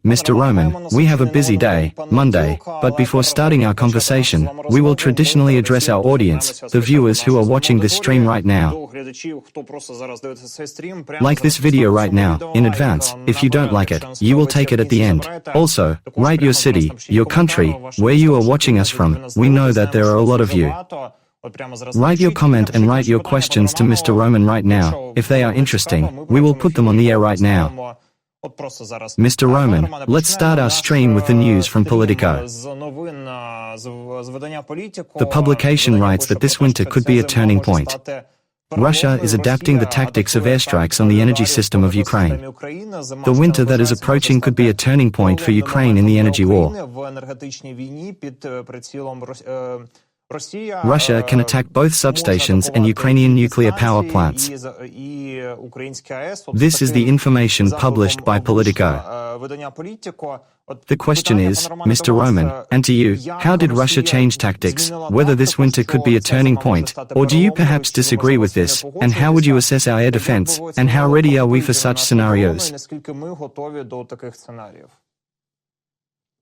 Mr. Roman, we have a busy day, Monday, but before starting our conversation, we will traditionally address our audience, the viewers who are watching this stream right now. Like this video right now, in advance. If you don't like it, you will take it at the end. Also, write your city, your country, where you are watching us from. We know that there are a lot of you. Write your comment and write your questions to Mr. Roman right now. If they are interesting, we will put them on the air right now. Mr. Roman, let's start our stream with the news from Politico. The publication writes that this winter could be a turning point. Russia is adapting the tactics of airstrikes on the energy system of Ukraine. The winter that is approaching could be a turning point for Ukraine in the energy war. Russia can attack both substations and Ukrainian nuclear power plants. This is the information published by Politico. The question is, Mr. Roman, and to you, how did Russia change tactics, whether this winter could be a turning point, or do you perhaps disagree with this, and how would you assess our air defense, and how ready are we for such scenarios?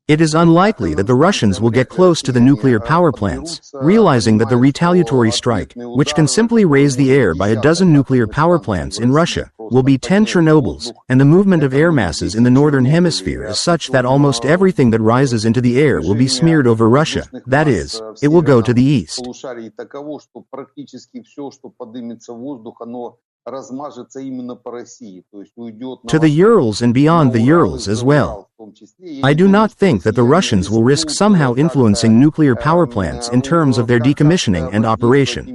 It is unlikely that the Russians will get close to the nuclear power plants, realizing that the retaliatory strike, which can simply raise the air by a dozen nuclear power plants in Russia, will be 10 Chernobyls, and the movement of air masses in the northern hemisphere is such that almost everything that rises into the air will be smeared over Russia, that is, it will go to the east. To the Urals and beyond the Urals as well. I do not think that the Russians will risk somehow influencing nuclear power plants in terms of their decommissioning and operation.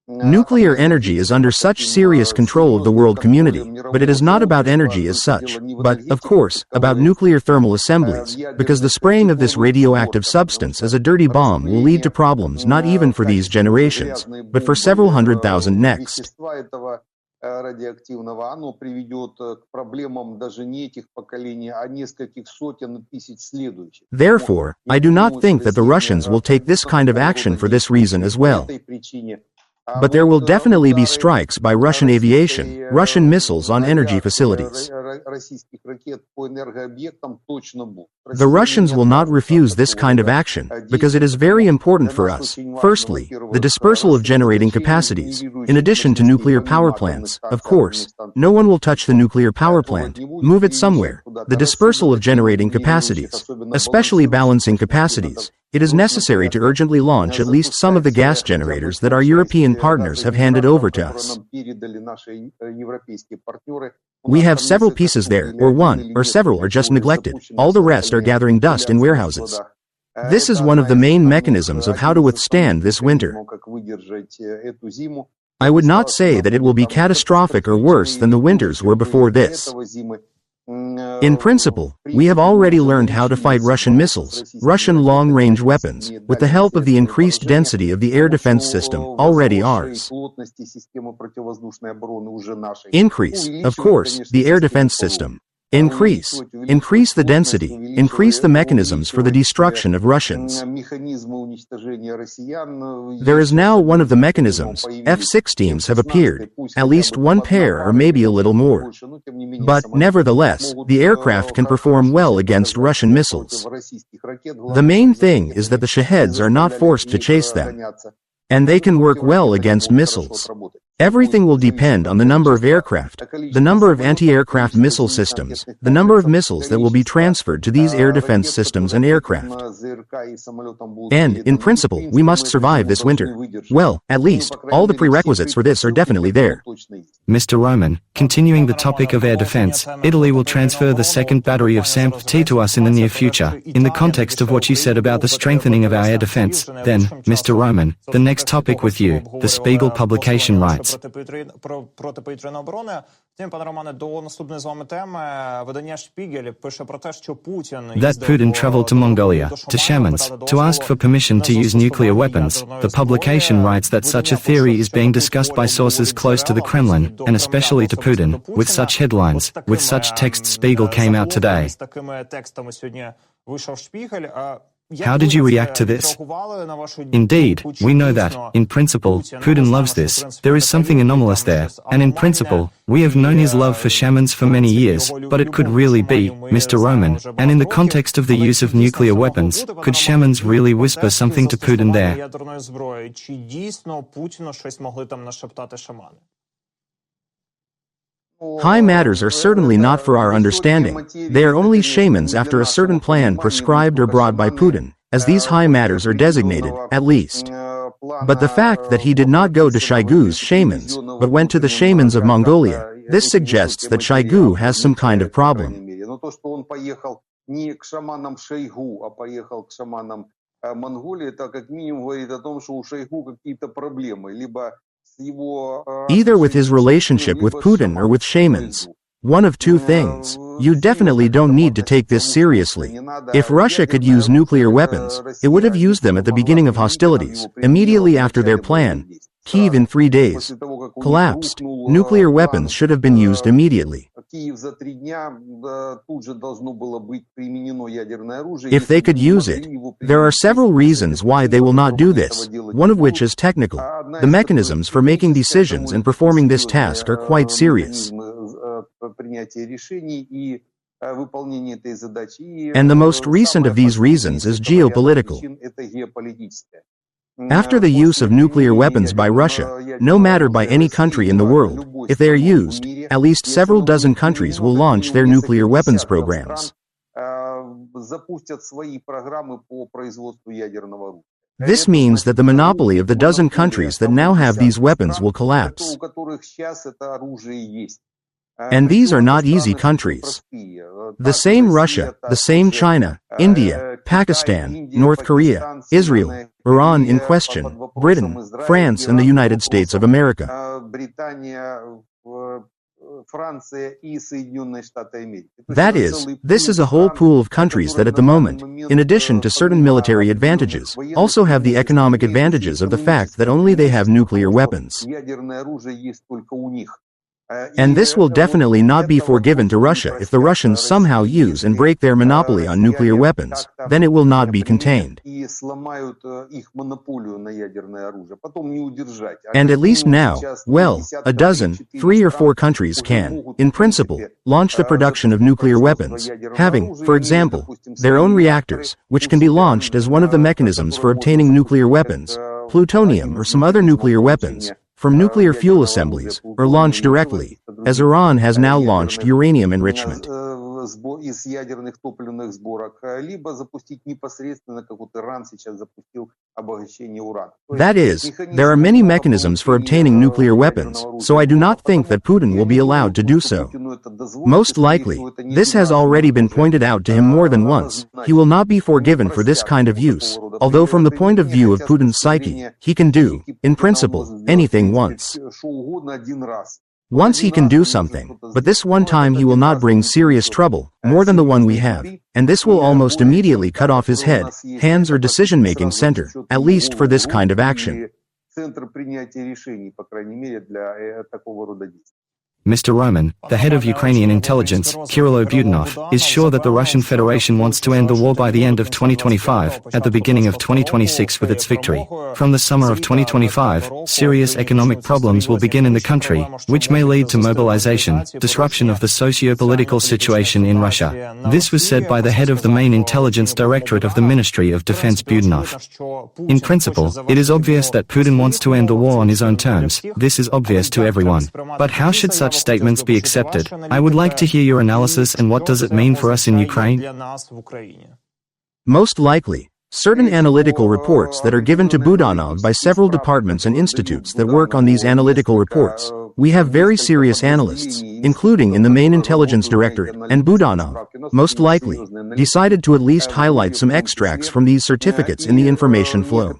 Nuclear energy is under such serious control of the world community, but it is not about energy as such, but, of course, about nuclear thermal assemblies, because the spraying of this radioactive substance as a dirty bomb will lead to problems not even for these generations, but for several 100,000 next. Therefore, I do not think that the Russians will take this kind of action for this reason as well. But there will definitely be strikes by Russian aviation, Russian missiles on energy facilities. The Russians will not refuse this kind of action, because it is very important for us. Firstly, the dispersal of generating capacities, in addition to nuclear power plants. Of course, no one will touch the nuclear power plant, move it somewhere. The dispersal of generating capacities, especially balancing capacities. It is necessary to urgently launch at least some of the gas generators that our European partners have handed over to us. We have several pieces there, or one, or several are just neglected. All the rest are gathering dust in warehouses. This is one of the main mechanisms of how to withstand this winter. I would not say that it will be catastrophic or worse than the winters were before this. In principle, we have already learned how to fight Russian missiles, Russian long-range weapons, with the help of the increased density of the air defense system, already ours. Increase, of course, the air defense system. Increase the density, increase the mechanisms for the destruction of Russians. There is now one of the mechanisms. F-16s have appeared, at least one pair or maybe a little more. But, nevertheless, the aircraft can perform well against Russian missiles. The main thing is that the Shaheds are not forced to chase them. And they can work well against missiles. Everything will depend on the number of aircraft, the number of anti-aircraft missile systems, the number of missiles that will be transferred to these air defense systems and aircraft. And, in principle, we must survive this winter. Well, at least, all the prerequisites for this are definitely there. Mr. Roman, continuing the topic of air defense, Italy will transfer the second battery of SAMP-T to us in the near future. In the context of what you said about the strengthening of our air defense, then, Mr. Roman, the next topic with you, the Spiegel publication writes. That Putin traveled to Mongolia, to shamans, to ask for permission to use nuclear weapons. The publication writes that such a theory is being discussed by sources close to the Kremlin, and especially to Putin. With such headlines, with such text, Spiegel came out today. How did you react to this? Indeed, we know that, in principle, Putin loves this, there is something anomalous there, and in principle, we have known his love for shamans for many years, but it could really be, Mr. Roman, and in the context of the use of nuclear weapons, could shamans really whisper something to Putin there? High matters are certainly not for our understanding. They are only shamans after a certain plan prescribed or brought by Putin, as these high matters are designated, at least. But the fact that he did not go to Shoigu's shamans, but went to the shamans of Mongolia, this suggests that Shoigu has some kind of problem. Either with his relationship with Putin or with shamans. One of two things. You definitely don't need to take this seriously. If Russia could use nuclear weapons, it would have used them at the beginning of hostilities, immediately after their plan. Kyiv in 3 days collapsed. Nuclear weapons should have been used immediately. If they could use it, there are several reasons why they will not do this, one of which is technical. The mechanisms for making decisions and performing this task are quite serious. And the most recent of these reasons is geopolitical. After the use of nuclear weapons by Russia, no matter by any country in the world, if they are used, at least several dozen countries will launch their nuclear weapons programs. This means that the monopoly of the dozen countries that now have these weapons will collapse. And these are not easy countries. The same Russia, the same China, India, Pakistan, North Korea, Israel, Iran in question, Britain, France, and the United States of America. That is, this is a whole pool of countries that at the moment, in addition to certain military advantages, also have the economic advantages of the fact that only they have nuclear weapons. And this will definitely not be forgiven to Russia if the Russians somehow use and break their monopoly on nuclear weapons, then it will not be contained. And at least now, well, a dozen, 3 or 4 countries can, in principle, launch the production of nuclear weapons, having, for example, their own reactors, which can be launched as one of the mechanisms for obtaining nuclear weapons, plutonium or some other nuclear weapons, from nuclear fuel assemblies, or launch directly, as Iran has now launched uranium enrichment. That is, there are many mechanisms for obtaining nuclear weapons, so I do not think that Putin will be allowed to do so. Most likely, this has already been pointed out to him more than once. He will not be forgiven for this kind of use, although from the point of view of Putin's psyche, he can do, in principle, anything once. Once he can do something, but this one time he will not bring serious trouble, more than the one we have, and this will almost immediately cut off his head, hands or decision-making center, at least for this kind of action. Mr. Roman, the head of Ukrainian intelligence, Kirill Budanov, is sure that the Russian Federation wants to end the war by the end of 2025, at the beginning of 2026 with its victory. From the summer of 2025, serious economic problems will begin in the country, which may lead to mobilization, disruption of the socio-political situation in Russia. This was said by the head of the main intelligence directorate of the Ministry of Defense Budanov. In principle, it is obvious that Putin wants to end the war on his own terms. This is obvious to everyone. But how should such statements be accepted? I would like to hear your analysis and what does it mean for us in Ukraine? Most likely, certain analytical reports that are given to Budanov by several departments and institutes that work on these analytical reports. We have very serious analysts, including in the main intelligence directorate, and Budanov, most likely, decided to at least highlight some extracts from these certificates in the information flow.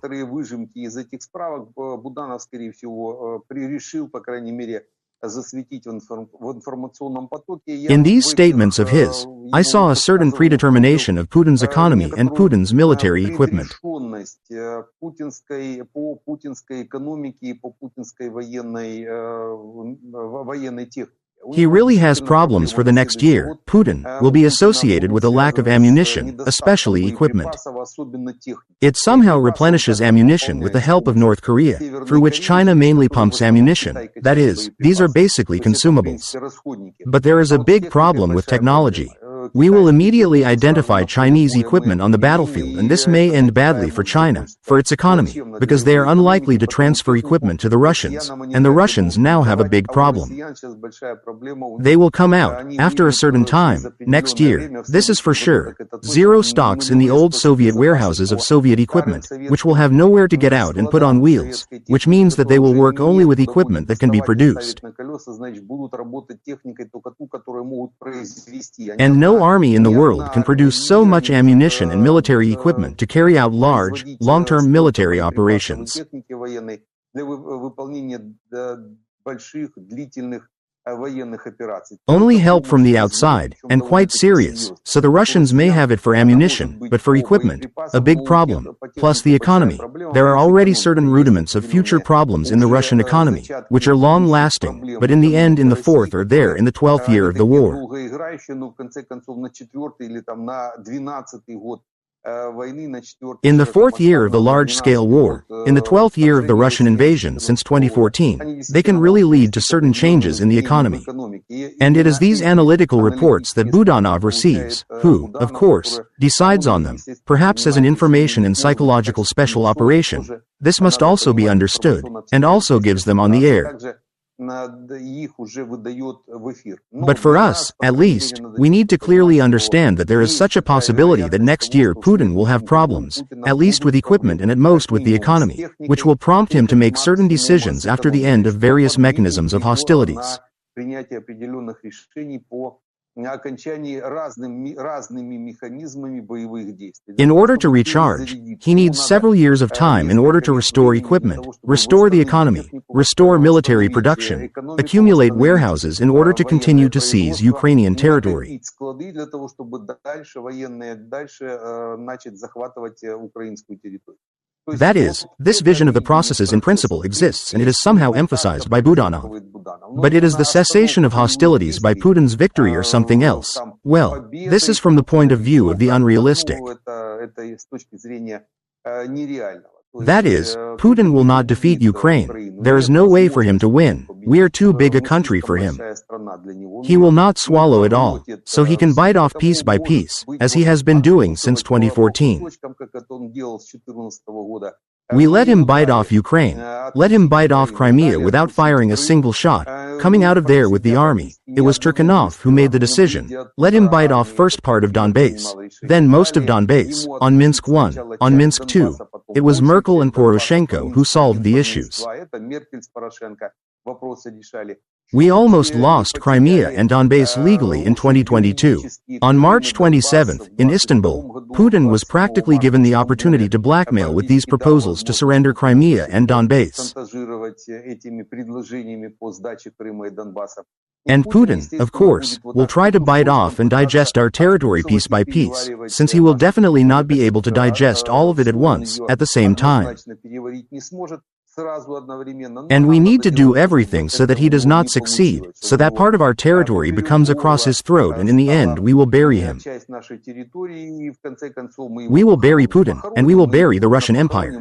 In these statements of his, I saw a certain predetermination of Putin's economy and Putin's military equipment. He really has problems for the next year. Putin will be associated with a lack of ammunition, especially equipment. It somehow replenishes ammunition with the help of North Korea, through which China mainly pumps ammunition. That is, these are basically consumables. But there is a big problem with technology. We will immediately identify Chinese equipment on the battlefield, and this may end badly for China, for its economy, because they are unlikely to transfer equipment to the Russians, and the Russians now have a big problem. They will come out, after a certain time, next year, this is for sure, zero stocks in the old Soviet warehouses of Soviet equipment, which will have nowhere to get out and put on wheels, which means that they will work only with equipment that can be produced. And no army in the world can produce so much ammunition and military equipment to carry out large, long-term military operations. Only help from the outside, and quite serious, so the Russians may have it for ammunition, but for equipment, a big problem, plus the economy. There are already certain rudiments of future problems in the Russian economy, which are long-lasting, but in the end in the 4th or there in the 12th year of the war. In the 4th year of the large-scale war, in the 12th year of the Russian invasion since 2014, they can really lead to certain changes in the economy. And it is these analytical reports that Budanov receives, who, of course, decides on them, perhaps as an information and psychological special operation. This must also be understood, and also gives them on the air. But for us, at least, we need to clearly understand that there is such a possibility that next year Putin will have problems, at least with equipment and at most with the economy, which will prompt him to make certain decisions after the end of various mechanisms of hostilities. In order to recharge, he needs several years of time in order to restore equipment, restore the economy, restore military production, accumulate warehouses in order to continue to seize Ukrainian territory. That is, this vision of the processes in principle exists and it is somehow emphasized by Budanov. But it is the cessation of hostilities by Putin's victory or something else. Well, this is from the point of view of the unrealistic. That is, Putin will not defeat Ukraine. There is no way for him to win. We are too big a country for him. He will not swallow it all, so he can bite off piece by piece, as he has been doing since 2014. We let him bite off Ukraine, let him bite off Crimea without firing a single shot, coming out of there with the army. It was Turchinov who made the decision. Let him bite off first part of Donbass, then most of Donbass, on Minsk I, on Minsk II. It was Merkel and Poroshenko who solved the issues. We almost lost Crimea and Donbass legally in 2022. On March 27, in Istanbul, Putin was practically given the opportunity to blackmail with these proposals to surrender Crimea and Donbass. And Putin, of course, will try to bite off and digest our territory piece by piece, since he will definitely not be able to digest all of it at once, at the same time. And we need to do everything so that he does not succeed, so that part of our territory becomes across his throat and in the end we will bury him. We will bury Putin, and we will bury the Russian Empire.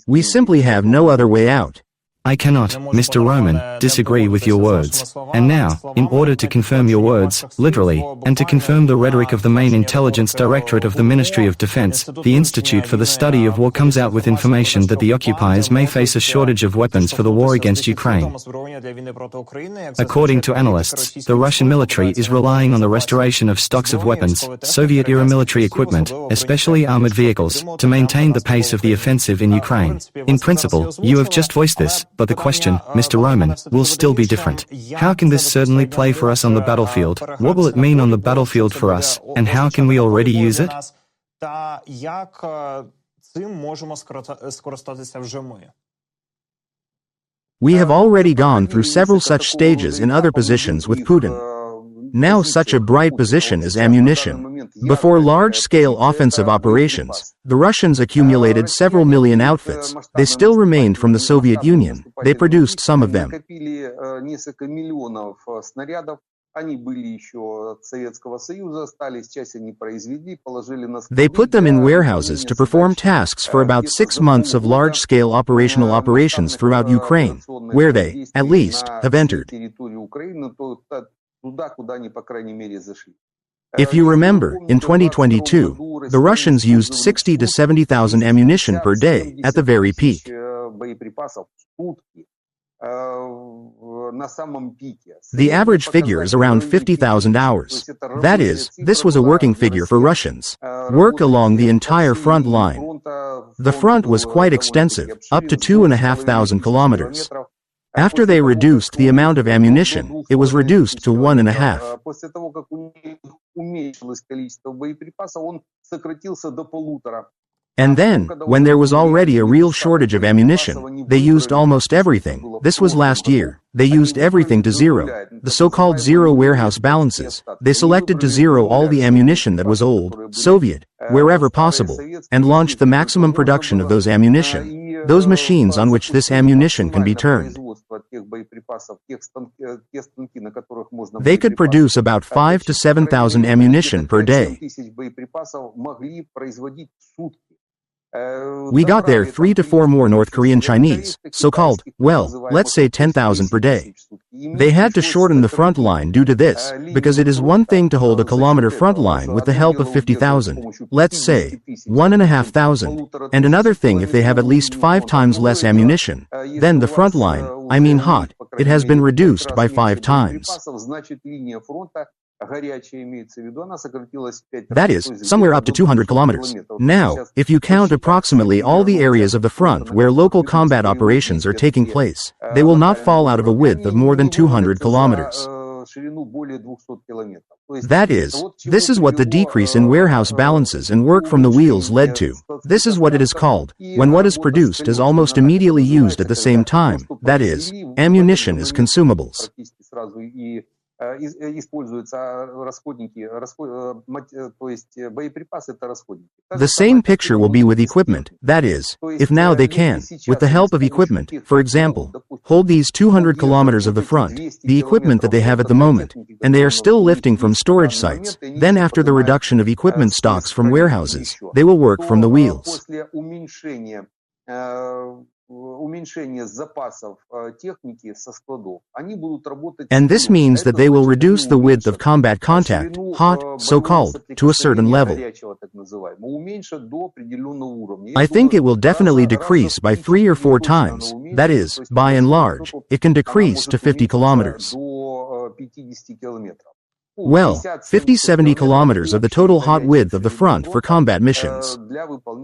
We simply have no other way out. I cannot, Mr. Roman, disagree with your words. And now, in order to confirm your words, literally, and to confirm the rhetoric of the main intelligence directorate of the Ministry of Defense, the Institute for the Study of War comes out with information that the occupiers may face a shortage of weapons for the war against Ukraine. According to analysts, the Russian military is relying on the restoration of stocks of weapons, Soviet-era military equipment, especially armored vehicles, to maintain the pace of the offensive in Ukraine. In principle, you have just voiced this. But the question, Mr. Roman, will still be different. How can this certainly play for us on the battlefield? What will it mean on the battlefield for us? And how can we already use it? We have already gone through several such stages in other positions with Putin. Now such a bright position is ammunition. Before large-scale offensive operations, the Russians accumulated several million outfits. They still remained from the Soviet Union. They produced some of them. They put them in warehouses to perform tasks for about 6 months of large-scale operational operations throughout Ukraine, where they, at least, have entered. If you remember, in 2022, the Russians used 60 to 70,000 ammunition per day at the very peak. The average figure is around 50,000 hours. That is, this was a working figure for Russians. Work along the entire front line. The front was quite extensive, up to 2,500 kilometers. After they reduced the amount of ammunition, it was reduced to 1.5. And then, when there was already a real shortage of ammunition, they used almost everything. This was last year. They used everything to zero. The so-called zero warehouse balances. They selected to zero all the ammunition that was old, Soviet, wherever possible, and launched the maximum production of those ammunition, those machines on which this ammunition can be turned. They could produce about 5 to 7,000 ammunition per day. We got there 3 to 4 more North Korean Chinese, so-called, well, let's say 10,000 per day. They had to shorten the front line due to this, because it is one thing to hold a kilometer front line with the help of 50,000, let's say, 1,500, and another thing if they have at least 5 times less ammunition, then the front line, I mean hot, it has been reduced by 5 times. That is, somewhere up to 200 kilometers. Now, if you count approximately all the areas of the front where local combat operations are taking place, they will not fall out of a width of more than 200 kilometers. That is, this is what the decrease in warehouse balances and work from the wheels led to. This is what it is called, when what is produced is almost immediately used at the same time, that is, ammunition is consumables. The same picture will be with equipment, that is, if now they can, with the help of equipment, for example, hold these 200 kilometers of the front, the equipment that they have at the moment, and they are still lifting from storage sites, then after the reduction of equipment stocks from warehouses, they will work from the wheels. And this means that they will reduce the width of combat contact, hot, so-called, to a certain level. I think it will definitely decrease by 3 or 4 times, that is, by and large, it can decrease to 50 kilometers. Well, 50-70 kilometers of the total hot width of the front for combat missions.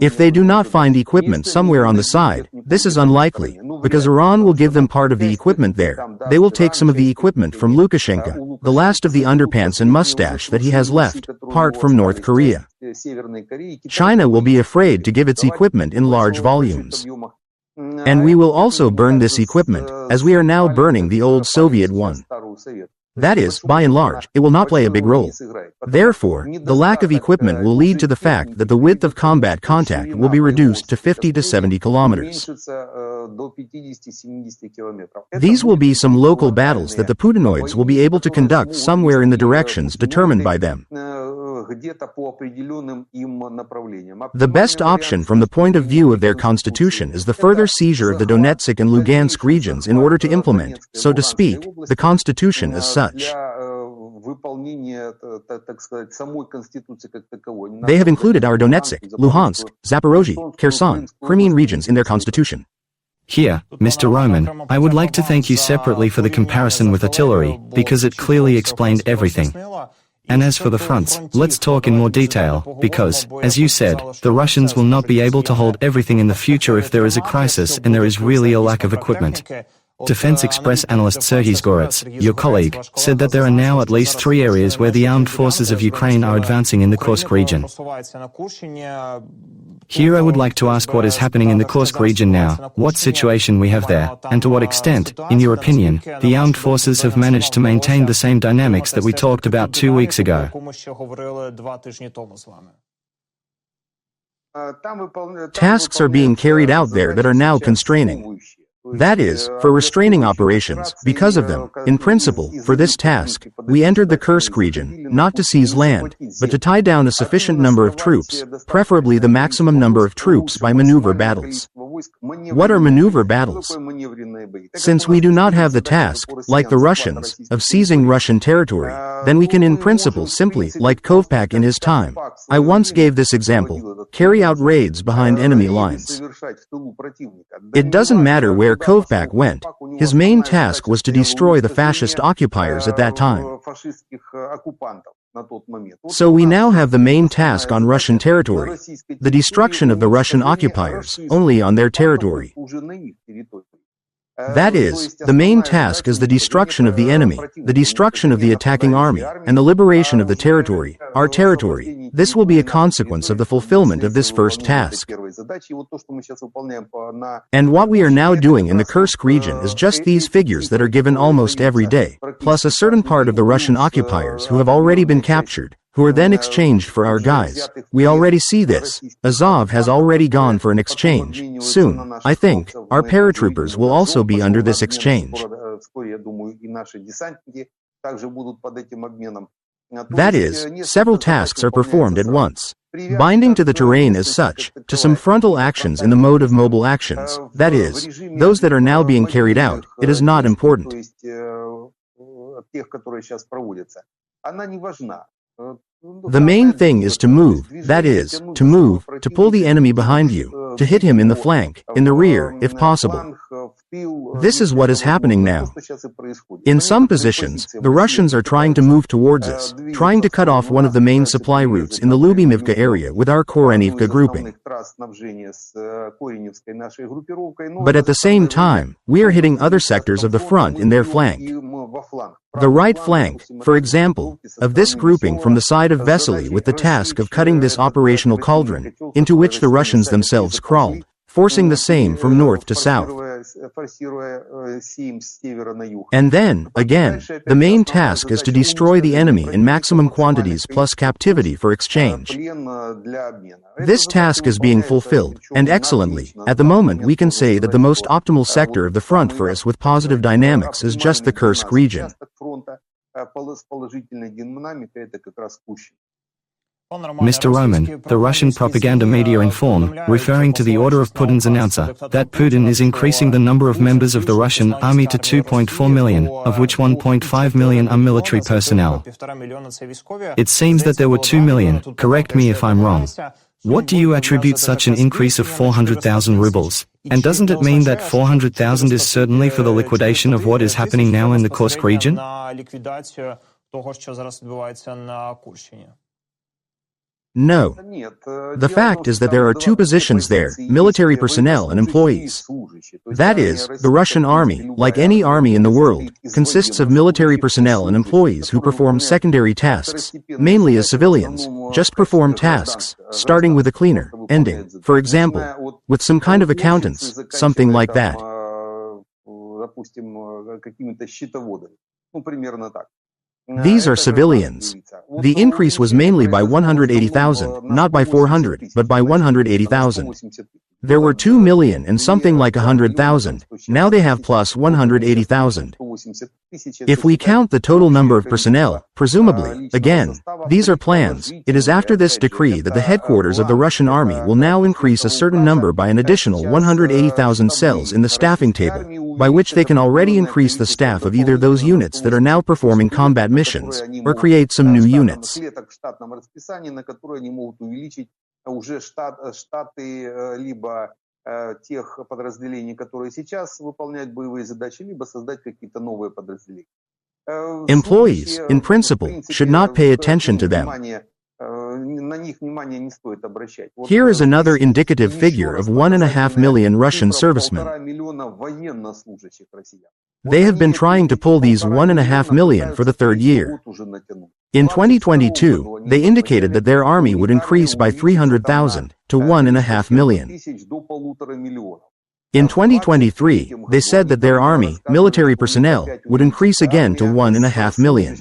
If they do not find equipment somewhere on the side, this is unlikely, because Iran will give them part of the equipment there. They will take some of the equipment from Lukashenko, the last of the underpants and mustache that he has left, part from North Korea. China will be afraid to give its equipment in large volumes. And we will also burn this equipment, as we are now burning the old Soviet one. That is, by and large, it will not play a big role. Therefore, the lack of equipment will lead to the fact that the width of combat contact will be reduced to 50 to 70 kilometers. These will be some local battles that the Putinoids will be able to conduct somewhere in the directions determined by them. The best option from the point of view of their constitution is the further seizure of the Donetsk and Lugansk regions in order to implement, so to speak, the constitution as such. They have included our Donetsk, Luhansk, Zaporozhye, Kherson, Crimean regions in their constitution. Here, Mr. Roman, I would like to thank you separately for the comparison with artillery, because it clearly explained everything. And as for the fronts, let's talk in more detail, because, as you said, the Russians will not be able to hold everything in the future if there is a crisis and there is really a lack of equipment. Defense Express analyst Serhiy Zgorets, your colleague, said that there are now at least 3 areas where the armed forces of Ukraine are advancing in the Kursk region. Here I would like to ask what is happening in the Kursk region now, what situation we have there, and to what extent, in your opinion, the armed forces have managed to maintain the same dynamics that we talked about 2 weeks ago. Tasks are being carried out there that are now constraining. That is, for restraining operations, because of them, in principle, for this task, we entered the Kursk region, not to seize land, but to tie down a sufficient number of troops, preferably the maximum number of troops by maneuver battles. What are maneuver battles? Since we do not have the task, like the Russians, of seizing Russian territory, then we can in principle simply, like Kovpak in his time, I once gave this example, carry out raids behind enemy lines. It doesn't matter where Kovpak went, his main task was to destroy the fascist occupiers at that time. So we now have the main task on Russian territory, the destruction of the Russian occupiers, only on their territory. That is, the main task is the destruction of the enemy, the destruction of the attacking army, and the liberation of the territory, our territory. This will be a consequence of the fulfillment of this first task. And what we are now doing in the Kursk region is just these figures that are given almost every day, plus a certain part of the Russian occupiers who have already been captured, who are then exchanged for our guys. We already see this. Azov has already gone for an exchange. Soon, I think, our paratroopers will also be under this exchange. That is, several tasks are performed at once. Binding to the terrain as such, to some frontal actions in the mode of mobile actions, that is, those that are now being carried out, it is not important. The main thing is to move, that is, to move, to pull the enemy behind you, to hit him in the flank, in the rear, if possible. This is what is happening now. In some positions, the Russians are trying to move towards us, trying to cut off one of the main supply routes in the Lubimivka area with our Korenivka grouping. But at the same time, we are hitting other sectors of the front in their flank. The right flank, for example, of this grouping from the side of Vesely with the task of cutting this operational cauldron, into which the Russians themselves crawled, forcing the same from north to south. And then, again, the main task is to destroy the enemy in maximum quantities plus captivity for exchange. This task is being fulfilled, and excellently. At the moment we can say that the most optimal sector of the front for us with positive dynamics is just the Kursk region. Mr. Roman, the Russian propaganda media inform, referring to the order of Putin's announcer, that Putin is increasing the number of members of the Russian army to 2.4 million, of which 1.5 million are military personnel. It seems that there were 2 million, correct me if I'm wrong. What do you attribute such an increase of 400,000 rubles? And doesn't it mean that 400,000 is certainly for the liquidation of what is happening now in the Kursk region? No. The fact is that there are two positions there, military personnel and employees. That is, the Russian army, like any army in the world, consists of military personnel and employees who perform secondary tasks, mainly as civilians, just perform tasks, starting with a cleaner, ending, for example, with some kind of accountants, something like that. These are civilians. The increase was mainly by 180,000, not by 400, but by 180,000. There were 2 million and something like 100,000, now they have plus 180,000. If we count the total number of personnel, presumably, again, these are plans, it is after this decree that the headquarters of the Russian army will now increase a certain number by an additional 180,000 cells in the staffing table, by which they can already increase the staff of either those units that are now performing combat missions, or create some new units. Employees, in principle, should not pay attention to them. Here is another indicative figure of 1.5 million Russian servicemen. They have been trying to pull these 1.5 million for the third year. In 2022, they indicated that their army would increase by 300,000 to 1.5 million. In 2023, they said that their army, military personnel, would increase again to 1.5 million.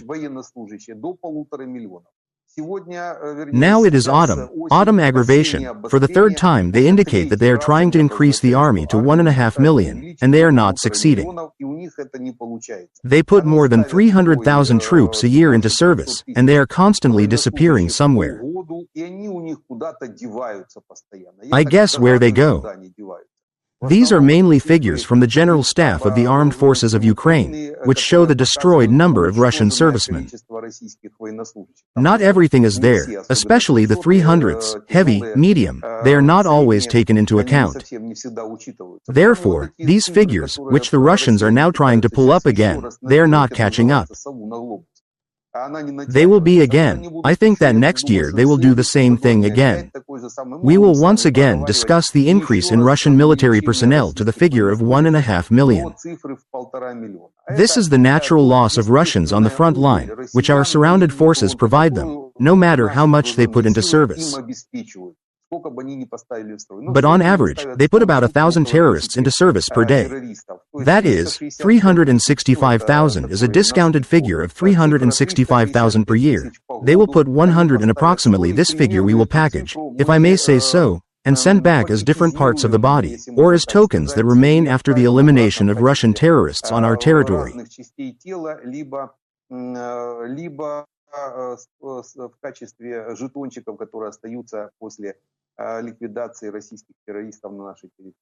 Now it is autumn aggravation. For the third time they indicate that they are trying to increase the army to 1.5 million, and they are not succeeding. They put more than 300,000 troops a year into service, and they are constantly disappearing somewhere. I guess where they go. These are mainly figures from the General Staff of the Armed Forces of Ukraine, which show the destroyed number of Russian servicemen. Not everything is there, especially the 300s, heavy, medium, they are not always taken into account. Therefore, these figures, which the Russians are now trying to pull up again, they are not catching up. They will be again. I think that next year they will do the same thing again. We will once again discuss the increase in Russian military personnel to the figure of 1.5 million. This is the natural loss of Russians on the front line, which our surrounded forces provide them, no matter how much they put into service. But on average, they put about 1,000 terrorists into service per day. That is, 365,000 is a discounted figure of 365,000 per year. They will put 100 and approximately this figure we will package, if I may say so, and send back as different parts of the body, or as tokens that remain after the elimination of Russian terrorists on our territory. В качестве жетончиков, которые остаются после ликвидации российских террористов на нашей территории.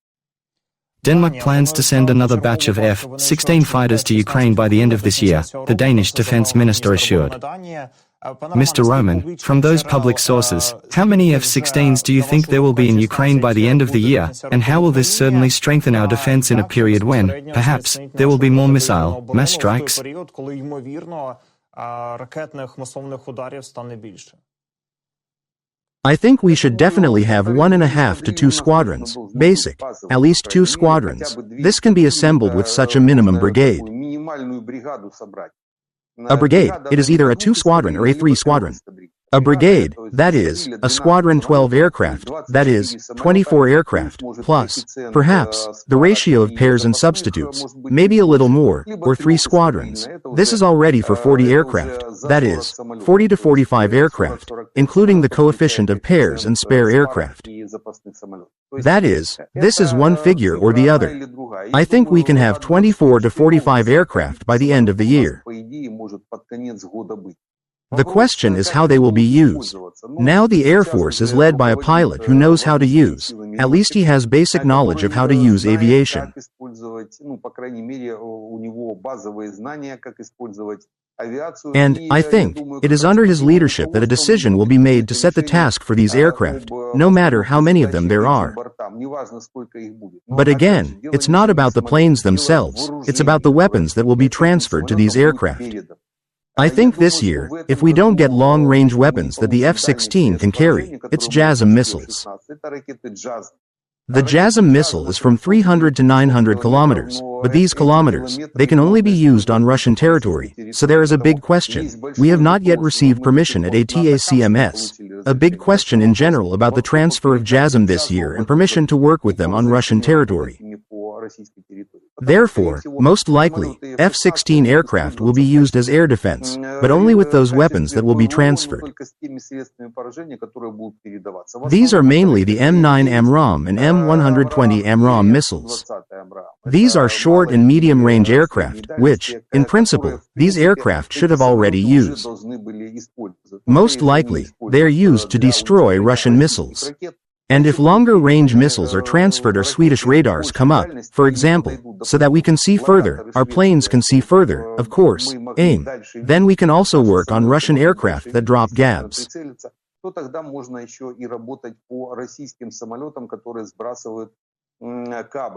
Denmark plans to send another batch of F-16 fighters to Ukraine by the end of this year, the Danish defense minister assured. Mr. Roman, from those public sources, how many F-16s do you think there will be in Ukraine by the end of the year, and how will this certainly strengthen our defense in a period when, perhaps, there will be more missile, mass strikes? I think we should definitely have 1.5 to 2 squadrons, basic, at least 2 squadrons. This can be assembled with such a minimum brigade. A brigade, it is either a 2 squadron or a 3 squadron. A brigade, that is, a squadron 12 aircraft, that is, 24 aircraft, plus, perhaps, the ratio of pairs and substitutes, maybe a little more, or 3 squadrons. This is already for 40 aircraft, that is, 40 to 45 aircraft, including the coefficient of pairs and spare aircraft. That is, this is one figure or the other. I think we can have 24 to 45 aircraft by the end of the year. The question is how they will be used. Now the Air Force is led by a pilot who knows how to use, at least he has basic knowledge of how to use aviation. And, I think, it is under his leadership that a decision will be made to set the task for these aircraft, no matter how many of them there are. But again, it's not about the planes themselves, it's about the weapons that will be transferred to these aircraft. I think this year, if we don't get long-range weapons that the F-16 can carry, it's JASSM missiles. The JASSM missile is from 300 to 900 kilometers, but these kilometers, they can only be used on Russian territory, so there is a big question. We have not yet received permission at ATACMS. A big question in general about the transfer of JASSM this year and permission to work with them on Russian territory. Therefore, most likely, F-16 aircraft will be used as air defense, but only with those weapons that will be transferred. These are mainly the M9 AMRAAM and M120 AMRAAM missiles. These are short and medium-range aircraft, which, in principle, these aircraft should have already used. Most likely, they are used to destroy Russian missiles. And if longer-range missiles are transferred or Swedish radars come up, for example, so that we can see further, our planes can see further, of course, aim, then we can also work on Russian aircraft that drop GABs.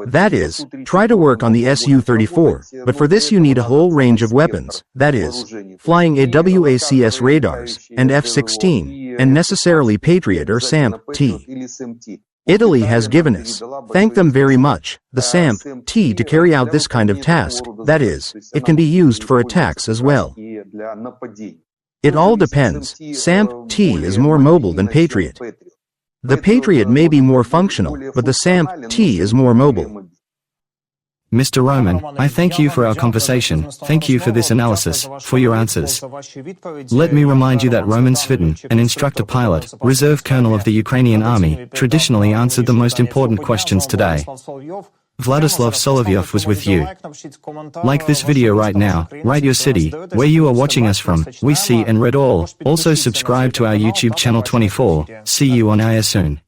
That is, try to work on the Su-34, but for this you need a whole range of weapons, that is, flying AWACS radars, and F-16, and necessarily Patriot or SAMP-T. Italy has given us, thank them very much, the SAMP-T to carry out this kind of task, that is, it can be used for attacks as well. It all depends, SAMP-T is more mobile than Patriot. The Patriot may be more functional, but the SAMP-T is more mobile. Mr. Roman, I thank you for our conversation, thank you for this analysis, for your answers. Let me remind you that Roman Svitan, an instructor pilot, reserve colonel of the Ukrainian army, traditionally answered the most important questions today. Vladyslav Solovyov was with you. Like this video right now, write your city, where you are watching us from, we see and read all. Also subscribe to our YouTube channel 24, see you on air soon.